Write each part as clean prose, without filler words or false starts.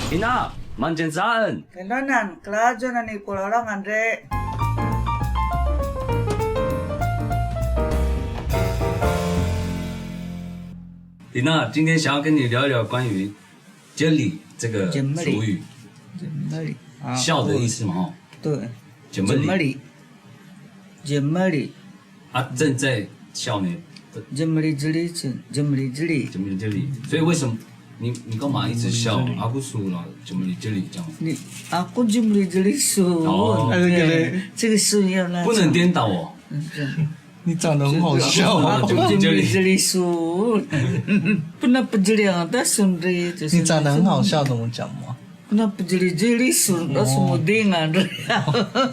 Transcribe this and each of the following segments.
Ina, manjen saan? Kailangan, kladyo na ni Pulalang Andre. Ina，今天想要跟你聊一聊关于 “jelly” 这个俗语，笑的意思嘛，哈。对。jelly。啊，正在笑呢。jelly，所以为什么你干嘛一直笑？阿姑输了，jelly 这样。你阿姑jelly 输。哦。这个输要那。不能颠倒哦。你长得很好笑啊！不那不这样，但是你长得很好笑，怎么讲嘛？不那不这里说，那什么定啊？这样。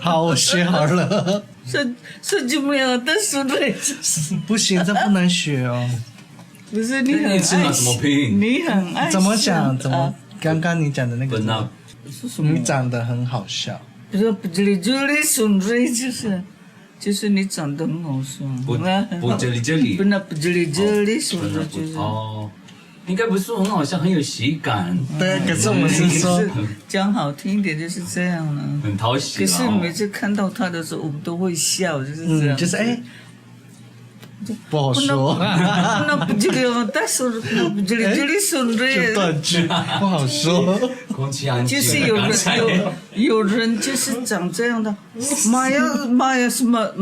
好，我学好了。是怎么样？但是不行，这不能学哦。不是你很爱笑，你很爱笑。怎么讲？怎么？刚刚你讲的那个，你长得很好笑。不是不这里说，就是你长得很好笑。不这里。不那不这里说的就是。哦，应该不是说很好笑，很有喜感。对，可是我们是说讲好听一点就是这样了。很讨喜。可是每次看到他的时候，我们都会笑，就是这样。就是不好说。那不这里，但是那不这里说的。就断句，不好说。就是有人就是长这样的，妈呀什么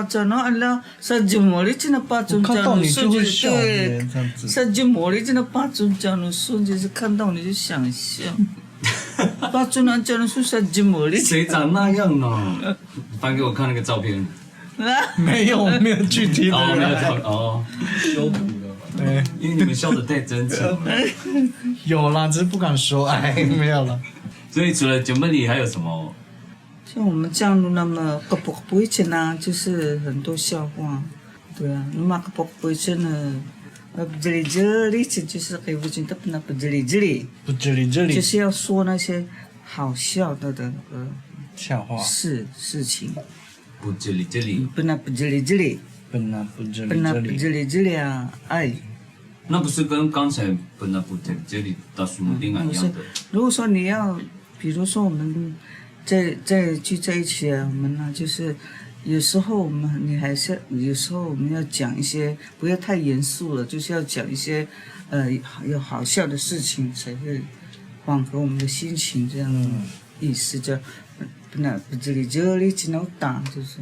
这那了，三斤茉莉真的把中间的数据对，三斤茉莉真的把中间的数据是看到你就想笑，把中间的数三斤茉莉。谁长那样呢？翻给我看那个照片。没有具体的。没有修图的。对，因为你们笑得太真诚。有啦，只是不敢说，没有了。所以除了jelly还有什么？像我们江路那么不会真啊，就是很多笑话，对啊，那么不会真呢，这里就是给不真的不这里，就是要说那些好笑的那个笑话事情。不这里，不这里啊，哎。那不是跟刚才不这里到什么地方一样的？如果说你要，比如说我们在聚在一起啊，我们呢就是有时候你还是有时候我们要讲一些不要太严肃了，就是要讲一些有好笑的事情，才会缓和我们的心情，这样的意思叫不这里只能打就是。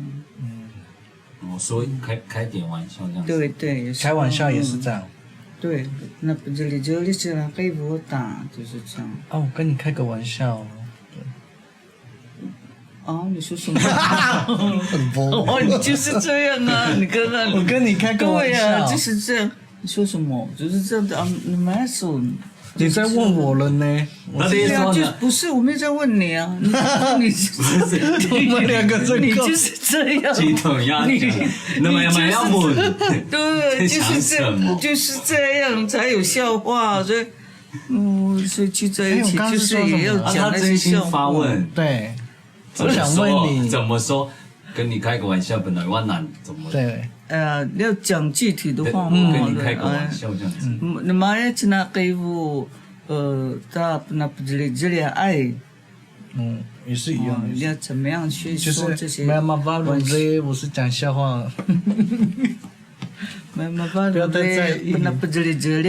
说开点玩笑这样。对，开玩笑也是这样。对，那不这里只能给我打，就是这样。我跟你开个玩笑。你说什么？很疯。你就是这样啊！你刚刚我跟你开个玩笑。对啊，就是这样。你说什么？就是这样的啊！你没说。你在问我了呢？对啊，就不是我没在问你啊！你我们两个在你就是这样。鸡同鸭讲，那么要问。对，就是这样才有笑话，所以聚在一起就是也要讲那些笑话。对，我想问你怎么说？跟你开个玩笑，本来我难怎么？对。要讲具体的话嘛，跟你开个玩笑这样子。那么要去那给我，他那不这里爱，也是一样。你要怎么样去说这些？妈妈巴鲁嘞，我是讲笑话。妈妈巴鲁嘞，那不这里就是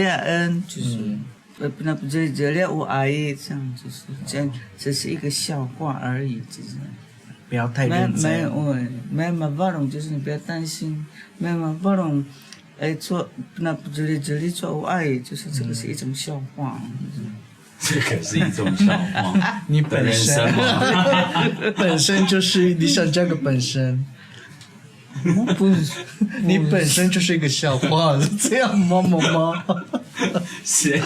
那不这里我爱这样就是这样，这是一个笑话而已，就是。不要太认真。没巴龙就是你不要担心，没巴龙，做那不这里做我爱，就是这个是一种笑话。这个是一种笑话。你本身嘛，本身就是你想加个本身。不是，你本身就是一个笑话，是这样吗？谁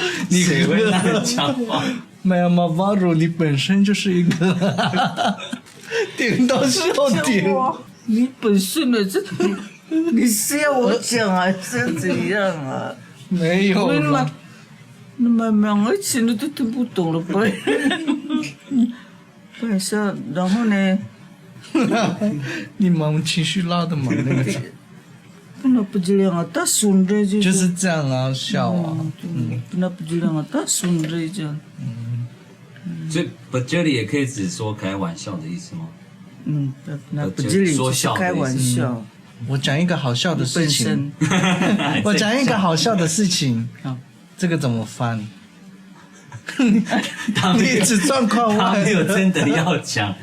会那样讲话？没有嘛，巴鲁，你本身就是一个。点到笑点。你本身的这，你是要我讲还是怎样啊？没有了。那么两个听的都听不懂了呗。不是，然后呢？你忙情绪拉的嘛那个。不那不这样啊，大孙子就是这样啊，笑啊。不那不这样啊，大孙子这样。所以不这里也可以只说开玩笑的意思吗？那不这里就是开玩笑。我讲一个好笑的事情，我讲一个好笑的事情，这个怎么翻？你一直状况他外，没有真的要讲。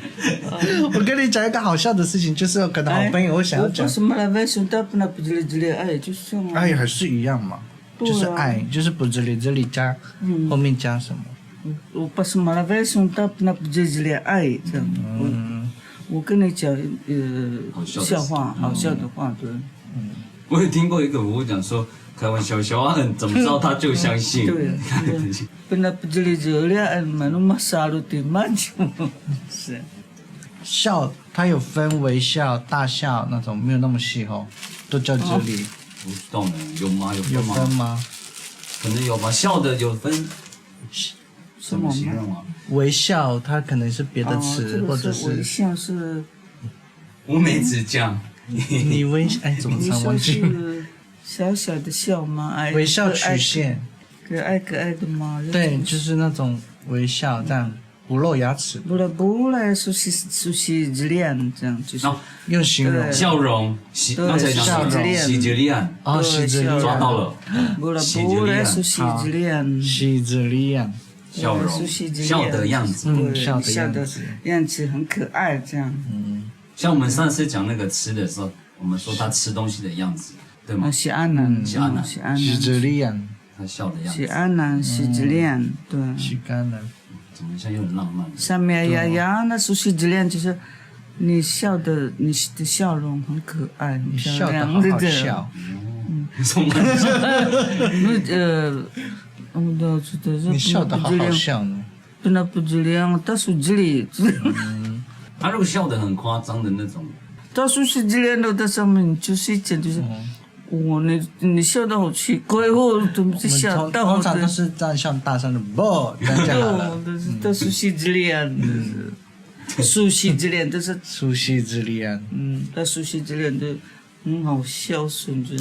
我跟你讲一个好笑的事情，就是可能好朋友会想要讲为，什么来外甥他不那不这里爱就是这样啊？爱还是一样嘛，就是爱，就是不这里加后面加什么？我把什么来外甥他不那不这里爱这样。我跟你讲笑话，好笑的话，对。我有听过一个我讲说开玩笑，小孩怎么知道他就相信？对，本来不这里这里爱嘛，那么杀了的嘛就是笑它有分微笑、大笑那种，没有那么细吼，都叫这里。不懂了，有吗？有有分吗？可能有吧，笑的有分。怎么形容啊？微笑它可能是别的词，或者微笑是乌梅子酱。你微笑怎么微笑唱忘记？是小小的笑吗？微笑曲线，可爱的吗？对，就是那种微笑这样不露牙齿，不来熟悉之恋这样就是用形容笑容，刚才讲喜之恋，哦，喜之恋抓到了，不来熟悉之恋，喜之恋，笑容，笑的样子，笑的样子很可爱这样。像我们上次讲那个吃的时候，我们说他吃东西的样子，对吗？喜安南，喜之恋，他笑的样子。喜安南，喜之恋，对。喜安南，怎么像有点浪漫？上面呀，那熟悉之恋就是你的笑容很可爱，你笑得好好笑。你笑得好好笑呢。不那不这样，大叔这里。他如果笑得很夸张的那种，大叔是这样的，在上面就是一讲就是，哇，你笑得好奇怪哦，怎么就笑到？通常都是这样像大声的啵，这样就好了。大叔是这样，熟悉之恋都是熟悉之恋。但熟悉之恋都很好孝顺，就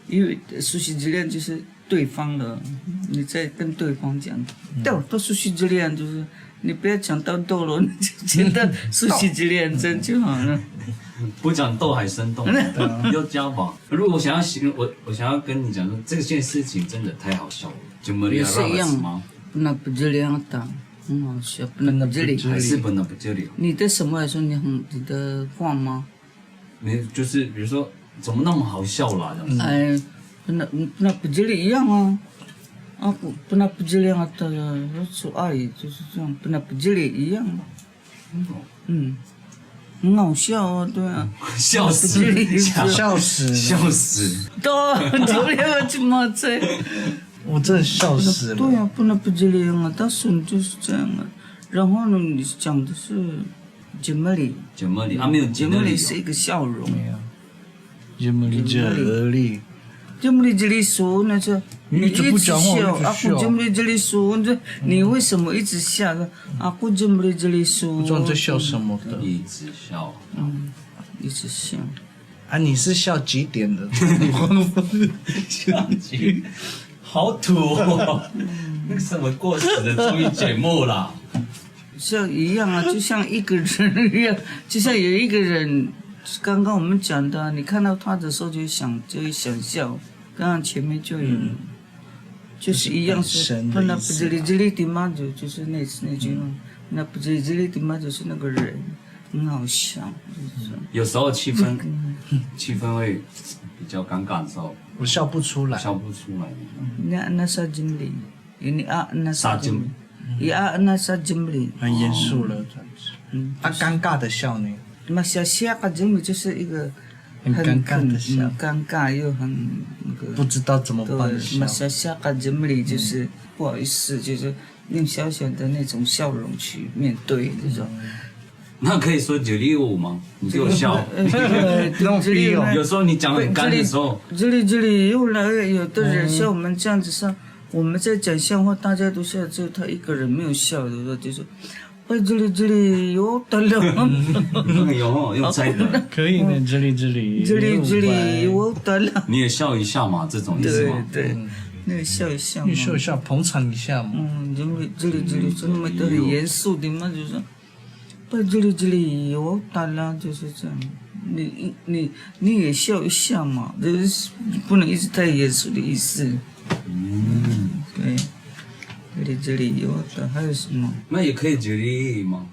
因为熟悉之恋就是对方的，你在跟对方讲，到熟悉之恋就是你不要讲到逗了，你就觉得熟悉之恋真就好了。不讲逗还生动，要加吧。如果我想要形容我想要跟你讲说这件事情真的太好笑了，就也是一样吗？那不这样的。很好笑，不能不这里还是不能不这里。你的什么来说？你的话吗？没，就是比如说，怎么那么好笑啦？这样子。哎，那不这里一样啊，不那不这样啊的，说阿姨就是这样，不那不这里一样。很好笑啊，对啊。笑死！笑死！笑死！对，这里我去骂这。我真的笑死了。对呀，不能不这样啊，但是就是这样啊。然后呢，你讲的是节目里，没有节目里是一个笑容。没有。节目里这里。节目里这里说那就你一直笑，节目里这里说你为什么一直笑？节目里这里说。不知道在笑什么的。一直笑。一直笑。啊，你是笑几点的？笑几？好土哦！那个什么过时的综艺节目啦，像一样啊，就像一个人一样，就像有一个人，刚刚我们讲的，你看到他的时候就会想笑，刚刚前面就有，就是一样是，那不这里的嘛就是那句嘛，那不这里的嘛就是那个人，很好笑，就是有时候气氛会比较尴尬的时候。我笑不出来。那啥经理，那啥经理，那啥经理。很严肃了，这样子。尴尬的笑呢？那下个经理就是一个很尴尬的笑，尴尬又很那个。不知道怎么办的笑。那下个经理就是不好意思，就是用小小的那种笑容去面对这种。那可以说965吗？你给我笑。有时候你讲很干的时候。这里又来有的人像我们这样子上，我们在讲笑话，大家都笑，只有他一个人没有笑的，就是哎，这里有的了，有用猜的，可以呢，这里这里有的了。你也笑一下嘛，这种意思嘛。对，那个笑一笑嘛。你笑一下，捧场一下嘛。因为这里真的都很严肃的嘛，就是，哎，这里有的了，就是这样。你也笑一下嘛，就是不能一直太严肃的意思。对。这里有的还有什么？那也可以这里嘛。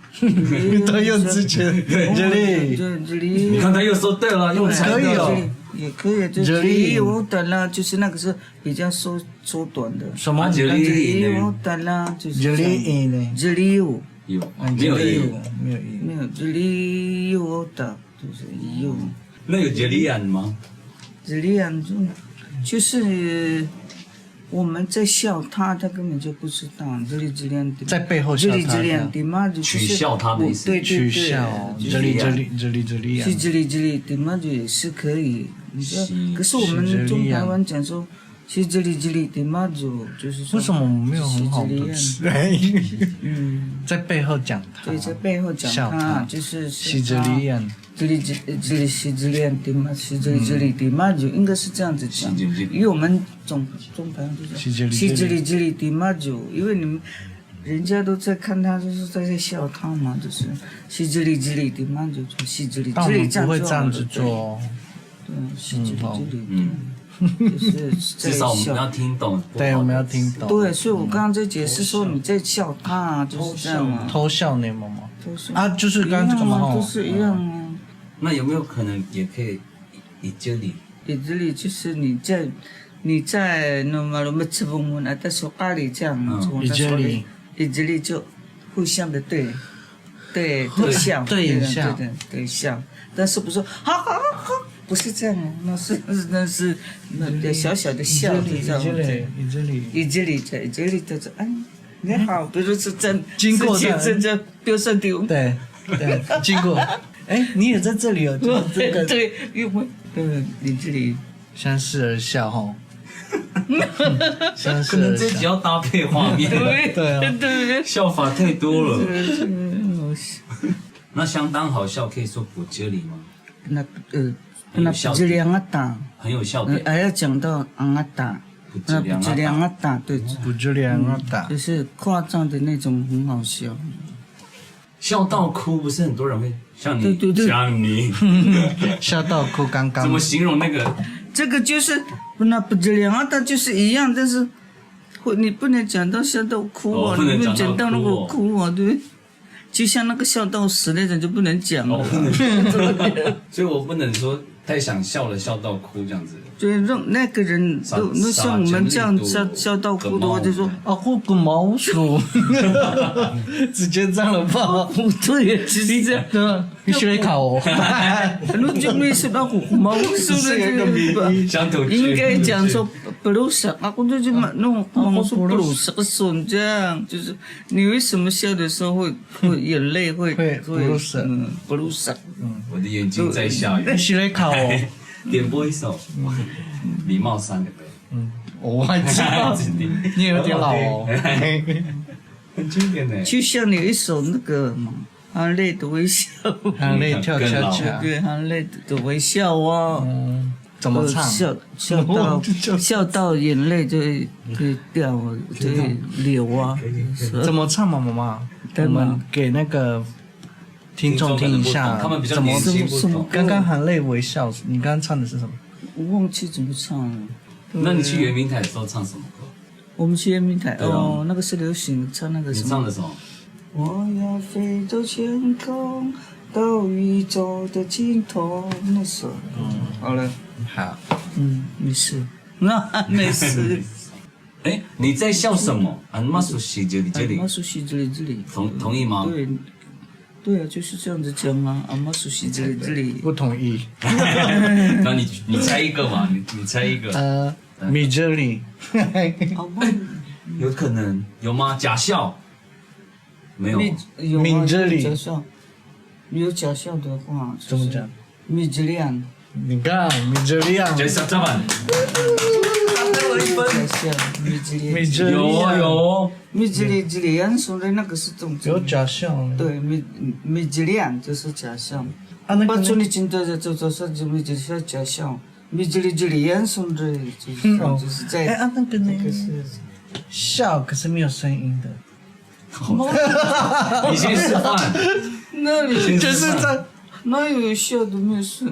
他又之前这里，你看他又说对了，用猜的哦。也可以，这里有的啦，就是那个是比较缩短的。什么？这里有的啦，就是这里呢？这里有，没有没有，这里有的就是有。那有这里安吗？这里安就是我们在笑他，他根本就不知道。这里在背后笑他，的嘛，就是取笑他的意思。对，取笑。这里是这里的嘛，就也是可以。可是我们中台湾讲说，是这里的嘛，就是说。为什么我们没有很好的词？在背后讲他。对，在背后讲他，就是是这里安。这里是这里的嘛，是这里的嘛，就应该是这样子讲。因为我们中台湾就是是这里的嘛，就因为你们人家都在看他，就是在笑他嘛，就是这里的嘛，就是这里但我们不会这样子做。对，是这里。就是至少我们要听懂。对，我们要听懂。对，所以我刚刚在解释说你在笑他，就是这样啊。偷笑呢，妈妈。啊，就是刚刚这个嘛，都是一样啊。那有没有可能也可以以这里？以这里就是你在那么吃饭啊，在说咖喱这样，以这里就互相的对笑，对笑，但是不是好，不是这样，那是小小的笑，你知道吗？以这里就是哎，你好，比如是经过这标上丢，对，经过。哎，你也在这里哦，对，因为你这里相视而笑哈，相视而笑，可能这只要搭配画面，对，笑法太多了。那相当好笑，可以说不这里吗？那质量啊大，很有笑点。还要讲到啊大，质量啊大，对，不质量啊大，就是夸张的那种，很好笑。笑到哭，不是很多人会像你，像你笑到哭，刚刚怎么形容那个？这个就是不质量啊大，就是一样，但是你不能讲到笑到哭哦，你不能讲到那个哭哦，对。就像那个笑到死那种就不能讲了，所以我不能说太想笑了，笑到哭这样子。对，让那个人那像我们这样笑到哭的话，就说啊，哭个毛鼠，直接这样了吧？对，其实这样的，必须得考哦。那就没什么毛鼠的这个，应该讲说不露色啊，或者就那种毛鼠不露色个损这样，就是你为什么笑的时候会眼泪会不露色，不露色。我的眼睛在下雨。必须得考哦。点播一首李茂山的歌。我知道，你有点老哦。很经典的。就像你一首那个含泪的微笑，含泪跳恰恰，对，含泪的微笑啊。怎么唱？笑到眼泪就会掉，就会流啊。怎么唱嘛，妈妈？我们给那个听众听一下，他们比较年轻不懂。刚刚含泪微笑，你刚刚唱的是什么？我忘记怎么唱了。那你去圆明台的时候唱什么歌？我们去圆明台哦，那个是流行唱那个什么？你唱的什么？我要飞到天空，到宇宙的尽头。那首。好了。好。没事。那没事。哎，你在笑什么？俺妈说是这里。俺妈说是这里。同意吗？对。对啊，就是这样子讲啊。俺妈说是这里。不同意。那你猜一个嘛？你猜一个。米这里。有可能有吗？假笑。没有。米这里。有假笑的话。怎么讲？米这里。你看，米这里。假笑怎么办？了1分。假笑，米吉利，米吉利有，米吉利吉利安说的那个是中有假笑呢。对，米吉利安就是假笑。啊，那把个处理进的就是米吉利假笑，米吉利安说的就是在哎啊，那个呢？那个是。笑可是没有声音的，你先示范。那里就是在哪有笑的没有声？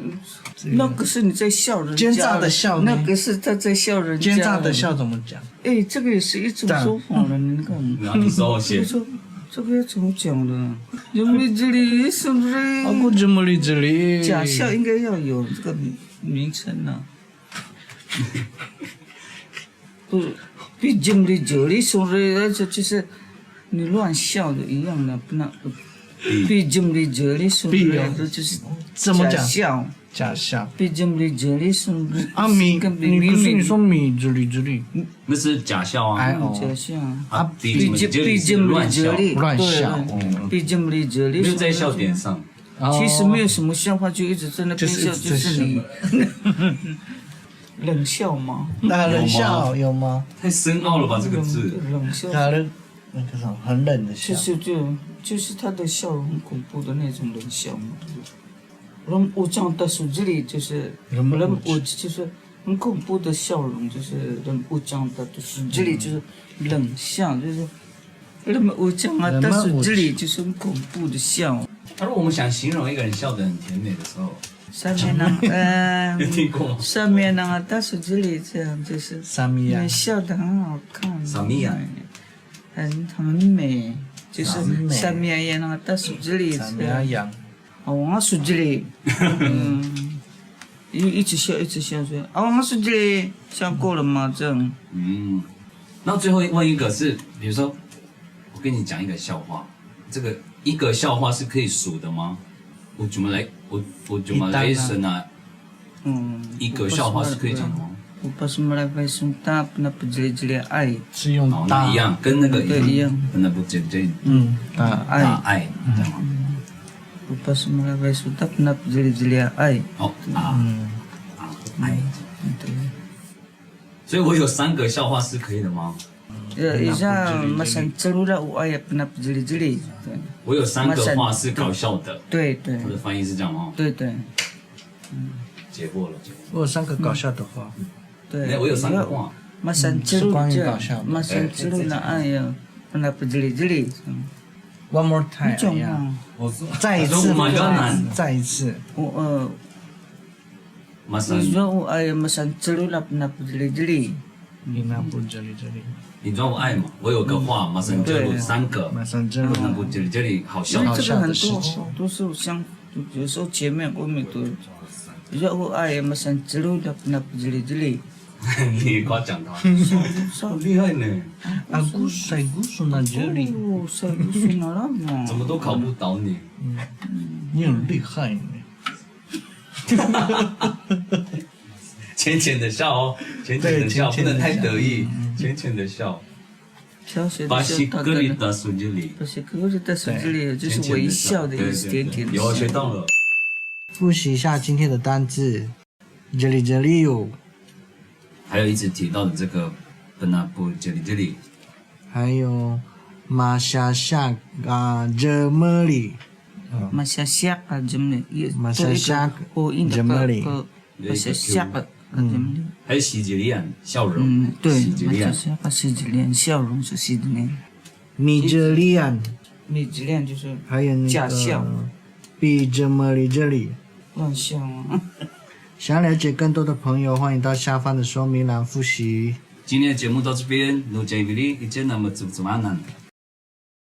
那个是你在笑人家，奸诈的笑呢那个是他在笑人家。奸诈的笑怎么讲？哎，这个也是一种说法了，你看。然后你说我写。这个要怎么讲呢？有米吉利是不是？啊，我这么理这里。假笑应该要有这个名称呢。不，比经理这里说的就是你乱笑的一样的，不能。比经理这里说的就是怎么讲？假笑。假笑。比经理这里说的啊米，你不是你说米这里？那是假笑啊。哎假笑。啊，比经理乱笑。乱笑。比经理这里没有在笑点上。其实没有什么笑话，就一直在那边笑，就是你。冷笑吗？冷笑有吗？太深奥了吧这个字。冷笑。他的那个什么很冷的笑。就是他的笑容很恐怖的那种冷笑嘛。人我讲的手机里就是人我就是很恐怖的笑容，就是人我讲的手机里就是冷笑，就是人我讲的手机里就是很恐怖的笑。如果我们想形容一个人笑得很甜美的时候。上面呢，听过吗？上面那个大手机里这样就是，你笑得很好看，很美，就是上面也那个大手机里这样，我手机里，一直笑说，我手机里笑过了吗？这样。那最后问一个是，比如说，我跟你讲一个笑话，这个一个笑话是可以数的吗？我怎么来生啊？一个笑话是可以讲的吗？我不是马来外孙大，那不直接爱。是用大一样，跟那个一样。那不直接大爱，这样吗？我不是马来外孙大，那不直接爱。爱。对。所以我有3个笑话是可以的吗？我有3个话是搞笑的。对。我的翻译是这样吗？对。解惑了。我有3个搞笑的话。对。我有3个话。是关于搞笑的。One more time。再一次。再一次。你说我爱masan ceru lah pernah jeli-jeli。你知道我爱吗？我有个话，masan ceru 3个，pernah jeli-jeli 好笑的事情。都是有时候前面后面都。你说我爱masan ceru lah pernah jeli-jeli。你夸奖他，好厉害呢。saya gusto na jeli。saya gusto na lang。怎么都考不倒你。你很厉害呢。浅浅的笑哦，浅浅的笑，不能太得意，浅浅的笑。巴西格里达手机里，巴西格里达手机里就是微笑的意思，甜甜的。有学到了。复习一下今天的单字 ，jeli jeli 还有一直提到的这个 penabu jeli jeli， 还有 masyarakat Masyarakat Jemli。Masyarakat Jemli。Masyarakat Jemli。还有喜吉利安笑容。对。Masyarakat喜吉利安笑容是喜吉利安。米吉利安。米吉利安就是还有那个假笑。比Jemli jeli。乱笑啊！想了解更多的朋友，欢迎到下方的说明栏复习。今天的节目到这边，如果这一里一见那么怎么难？